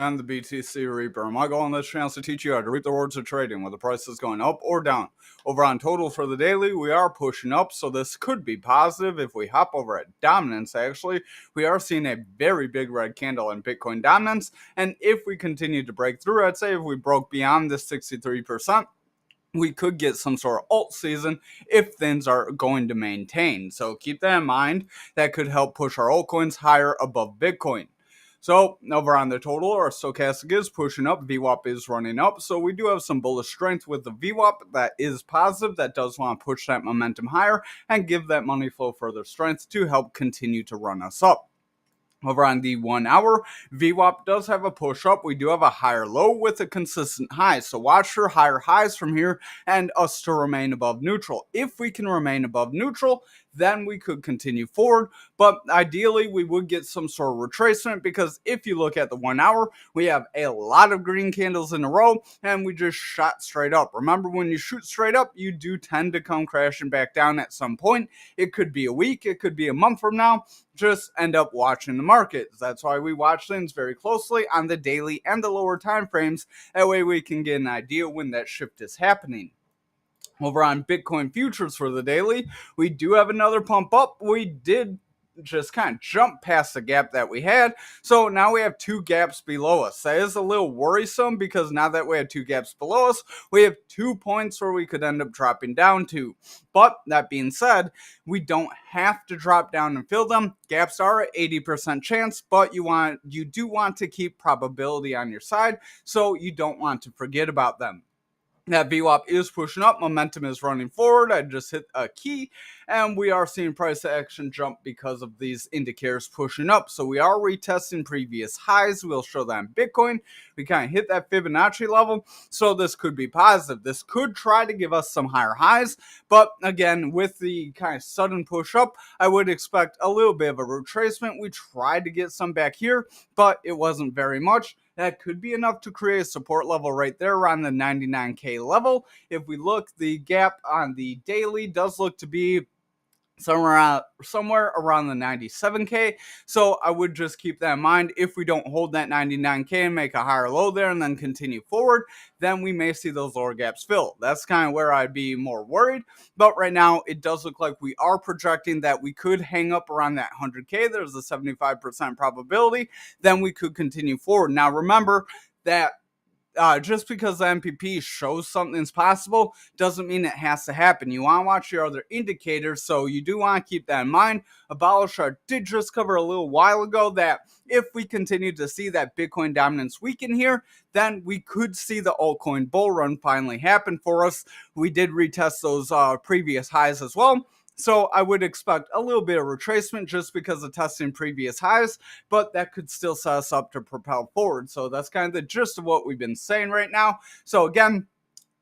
I'm the BTC Reaper. My goal on this channel is to teach you how to reap the rewards of trading with the prices going up or down. Over on total for the daily, we are pushing up, so this could be positive. If we hop over at dominance, actually, we are seeing a very big red candle in Bitcoin dominance. And if we continue to break through, I'd say if we broke beyond this 63%, we could get some sort of alt season if things are going to maintain. So keep that in mind. That could help push our altcoins higher above Bitcoin. So over on the total, our stochastic is pushing up. VWAP is running up. So we do have some bullish strength with the VWAP that is positive. That does want to push that momentum higher and give that money flow further strength to help continue to run us up. Over on the 1 hour, VWAP does have a push up. We do have a higher low with a consistent high. So watch for higher highs from here and us to remain above neutral. If we can remain above neutral, then we could continue forward. But ideally, we would get some sort of retracement because if you look at the 1 hour, we have a lot of green candles in a row and we just shot straight up. Remember, when you shoot straight up, you do tend to come crashing back down at some point. It could be a week, it could be a month from now. Just end up watching the markets. That's why we watch things very closely on the daily and the lower time frames. That way we can get an idea when that shift is happening. Over on Bitcoin futures for the daily, we do have another pump up. We did just kind of jump past the gap that we had. So now we have two gaps below us. That is a little worrisome because now that we have two gaps below us, we have 2 points where we could end up dropping down to. But that being said, we don't have to drop down and fill them. Gaps are at 80% chance, but you do want to keep probability on your side, so you don't want to forget about them. That VWAP is pushing up. Momentum is running forward. I just hit a key and we are seeing price action jump because of these indicators pushing up. So we are retesting previous highs. We'll show that in Bitcoin. We kind of hit that Fibonacci level. So this could be positive. This could try to give us some higher highs. But again, with the kind of sudden push up, I would expect a little bit of a retracement. We tried to get some back here, but it wasn't very much. That could be enough to create a support level right there around the 99K level. If we look, the gap on the daily does look to be somewhere around the 97K. So I would just keep that in mind. If we don't hold that 99K and make a higher low there and then continue forward, then we may see those lower gaps fill. That's kind of where I'd be more worried. But right now, it does look like we are projecting that we could hang up around that 100K. There's a 75% probability. Then we could continue forward. Now, remember that just because the MPP shows something's possible doesn't mean it has to happen. You want to watch your other indicators, so you do want to keep that in mind. Abolisher did just cover a little while ago that if we continue to see that Bitcoin dominance weaken here, then we could see the altcoin bull run finally happen for us. We did retest those previous highs as well. So I would expect a little bit of retracement just because of testing previous highs, but that could still set us up to propel forward. So that's kind of the gist of what we've been saying right now. So again,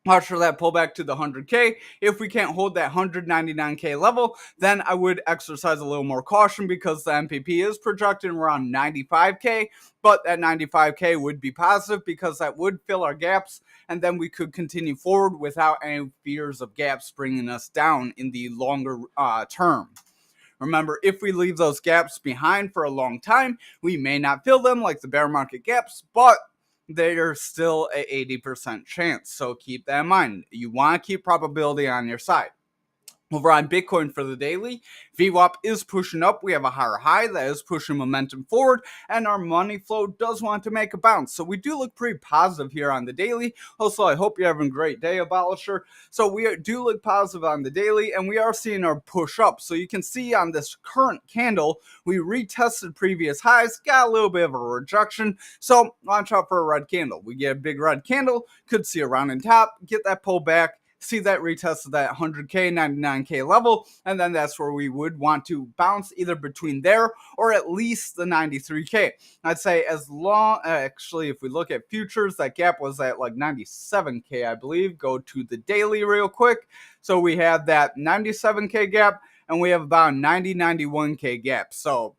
watch for that pullback to the 100K. If we can't hold that 199K level, then I would exercise a little more caution because the MPP is projecting around 95K, but that 95K would be positive because that would fill our gaps, and then we could continue forward without any fears of gaps bringing us down in the longer term. Remember, if we leave those gaps behind for a long time, we may not fill them like the bear market gaps, but they're still an 80% chance. So keep that in mind. You want to keep probability on your side. Over on Bitcoin for the daily, VWAP is pushing up. We have a higher high that is pushing momentum forward, and our money flow does want to make a bounce. So we do look pretty positive here on the daily. Also, I hope you're having a great day, Abolisher. So we do look positive on the daily, and we are seeing our push up. So you can see on this current candle, we retested previous highs, got a little bit of a rejection. So watch out for a red candle. We get a big red candle, could see a round and top, get that pull back, see that retest of that 100K, 99K level, and then that's where we would want to bounce either between there or at least the 93K. I'd say as long, actually, if we look at futures, that gap was at like 97K, I believe. Go to the daily real quick. So we have that 97K gap, and we have about 91K gap. So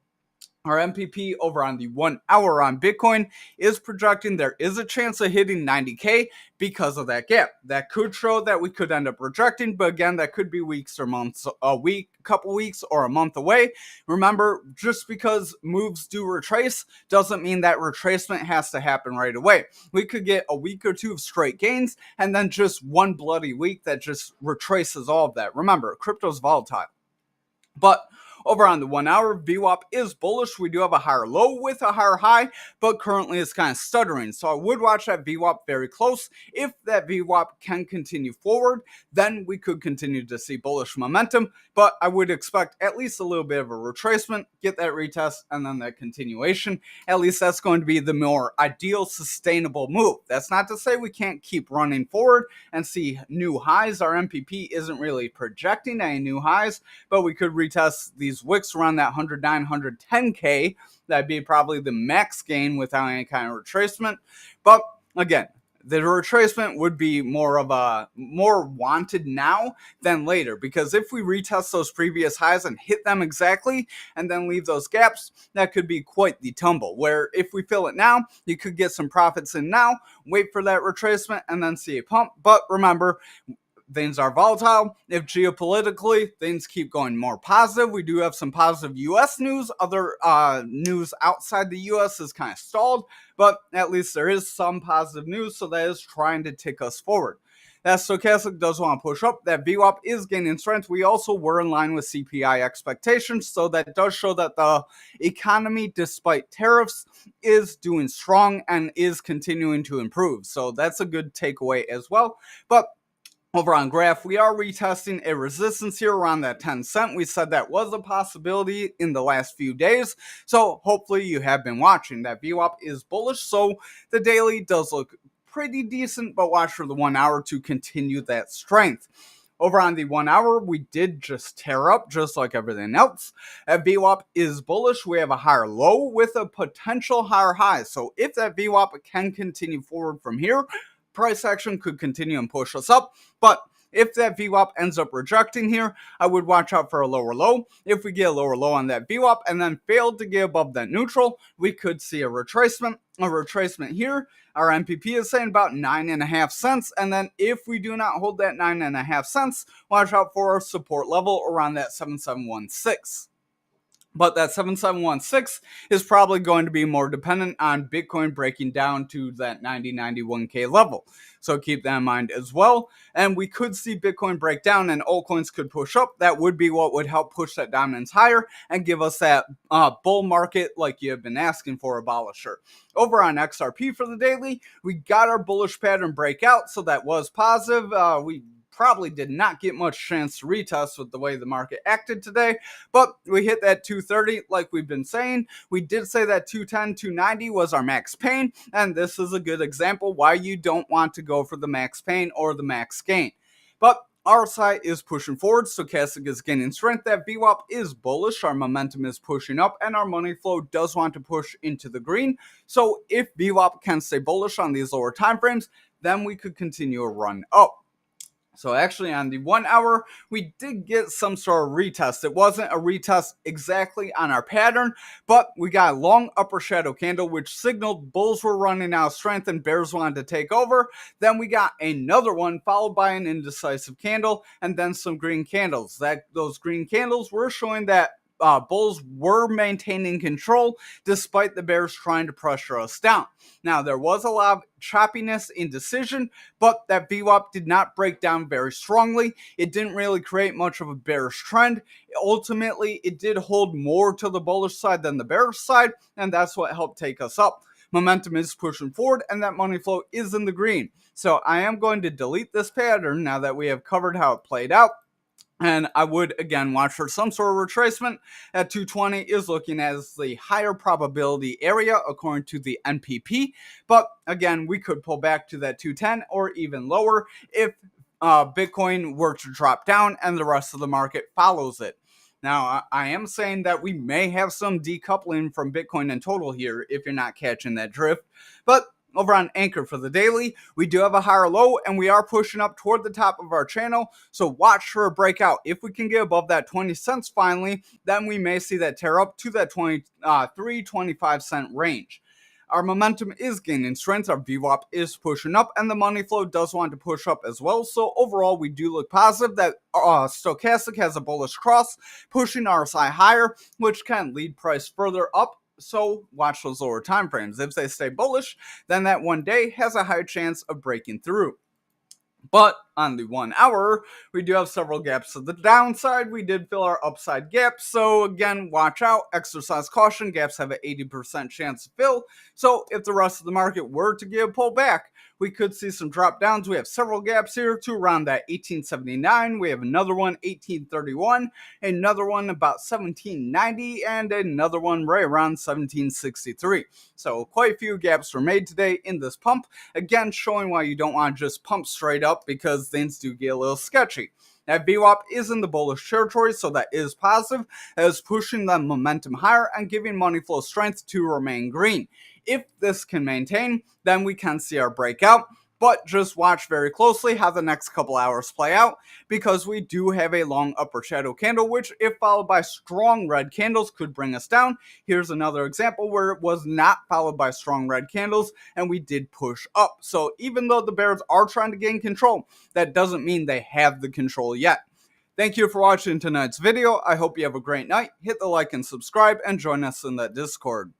Our MPP over on the 1 hour on Bitcoin is projecting there is a chance of hitting 90K because of that gap. That could show that we could end up rejecting, but again, that could be weeks or months, a week, couple weeks, or a month away. Remember, just because moves do retrace doesn't mean that retracement has to happen right away. We could get a week or two of straight gains and then just one bloody week that just retraces all of that. Remember, crypto's volatile. But over on the 1 hour, VWAP is bullish. We do have a higher low with a higher high, but currently it's kind of stuttering. So I would watch that VWAP very close. If that VWAP can continue forward, then we could continue to see bullish momentum. But I would expect at least a little bit of a retracement, get that retest, and then that continuation. At least that's going to be the more ideal, sustainable move. That's not to say we can't keep running forward and see new highs. Our MPP isn't really projecting any new highs, but we could retest these wicks around that 109, 110K. That'd be probably the max gain without any kind of retracement. But again, the retracement would be more wanted now than later, because if we retest those previous highs and hit them exactly and then leave those gaps, that could be quite the tumble, where if we fill it now, you could get some profits in now, wait for that retracement, and then see a pump. But remember, things are volatile. If geopolitically things keep going more positive, we do have some positive U.S. news. Other news outside the U.S. is kind of stalled, but at least there is some positive news, so that is trying to take us forward. That stochastic does want to push up. That VWAP is gaining strength. We also were in line with CPI expectations, so that does show that the economy, despite tariffs, is doing strong and is continuing to improve. So that's a good takeaway as well. But over on Graph, we are retesting a resistance here around that 10 cent. We said that was a possibility in the last few days. So hopefully you have been watching. That VWAP is bullish. So the daily does look pretty decent, but watch for the 1 hour to continue that strength. Over on the 1 hour, we did just tear up just like everything else. That VWAP is bullish. We have a higher low with a potential higher high. So if that VWAP can continue forward from here, price action could continue and push us up. But if that VWAP ends up rejecting here, I would watch out for a lower low. If we get a lower low on that VWAP and then fail to get above that neutral, we could see a retracement. A retracement here, our MPP is saying about 9.5 cents. And then if we do not hold that 9.5 cents, watch out for our support level around that 7716. But that 7716 is probably going to be more dependent on Bitcoin breaking down to that 91K level. So keep that in mind as well. And we could see Bitcoin break down and altcoins could push up. That would be what would help push that dominance higher and give us that bull market like you have been asking for, Abolisher. Over on XRP for the daily, we got our bullish pattern breakout, so that was positive. We probably did not get much chance to retest with the way the market acted today, but we hit that 230 like we've been saying. We did say that 210, 290 was our max pain, and this is a good example why you don't want to go for the max pain or the max gain. But RSI is pushing forward, stochastic is gaining strength, that VWAP is bullish, our momentum is pushing up, and our money flow does want to push into the green. So if VWAP can stay bullish on these lower time frames, then we could continue a run up. So actually on the 1 hour, we did get some sort of retest. It wasn't a retest exactly on our pattern, but we got a long upper shadow candle, which signaled bulls were running out of strength and bears wanted to take over. Then we got another one followed by an indecisive candle and then some green candles. Those green candles were showing that bulls were maintaining control despite the bears trying to pressure us down. Now, there was a lot of choppiness in decision, but that VWAP did not break down very strongly. It didn't really create much of a bearish trend. Ultimately, it did hold more to the bullish side than the bearish side, and that's what helped take us up. Momentum is pushing forward, and that money flow is in the green. So I am going to delete this pattern now that we have covered how it played out. And I would, again, watch for some sort of retracement. At 220 is looking as the higher probability area according to the NPP. But again, we could pull back to that 210 or even lower if Bitcoin were to drop down and the rest of the market follows it. Now, I am saying that we may have some decoupling from Bitcoin in total here if you're not catching that drift. But Over on Anchor for the daily, we do have a higher low and we are pushing up toward the top of our channel. So watch for a breakout. If we can get above that 20 cents finally, then we may see that tear up to that 25 cent range. Our momentum is gaining strength, our VWAP is pushing up, and the money flow does want to push up as well. So overall, we do look positive that Stochastic has a bullish cross, pushing RSI higher, which can lead price further up. So watch those lower time frames. If they stay bullish, then that one day has a high chance of breaking through. But on the 1 hour, we do have several gaps to the downside. We did fill our upside gap. So again, watch out, exercise caution. Gaps have an 80% chance to fill. So if the rest of the market were to give a pull back, we could see some drop downs. We have several gaps here to around that 1879. We have another one, 1831, another one about 1790, and another one right around 1763. So quite a few gaps were made today in this pump. Again, showing why you don't want to just pump straight up because things do get a little sketchy. That VWAP is in the bullish territory, so that is positive. That is pushing the momentum higher and giving money flow strength to remain green. If this can maintain, then we can see our breakout. But just watch very closely how the next couple hours play out, because we do have a long upper shadow candle, which if followed by strong red candles could bring us down. Here's another example where it was not followed by strong red candles and we did push up. So even though the bears are trying to gain control, that doesn't mean they have the control yet. Thank you for watching tonight's video. I hope you have a great night. Hit the like and subscribe and join us in that Discord.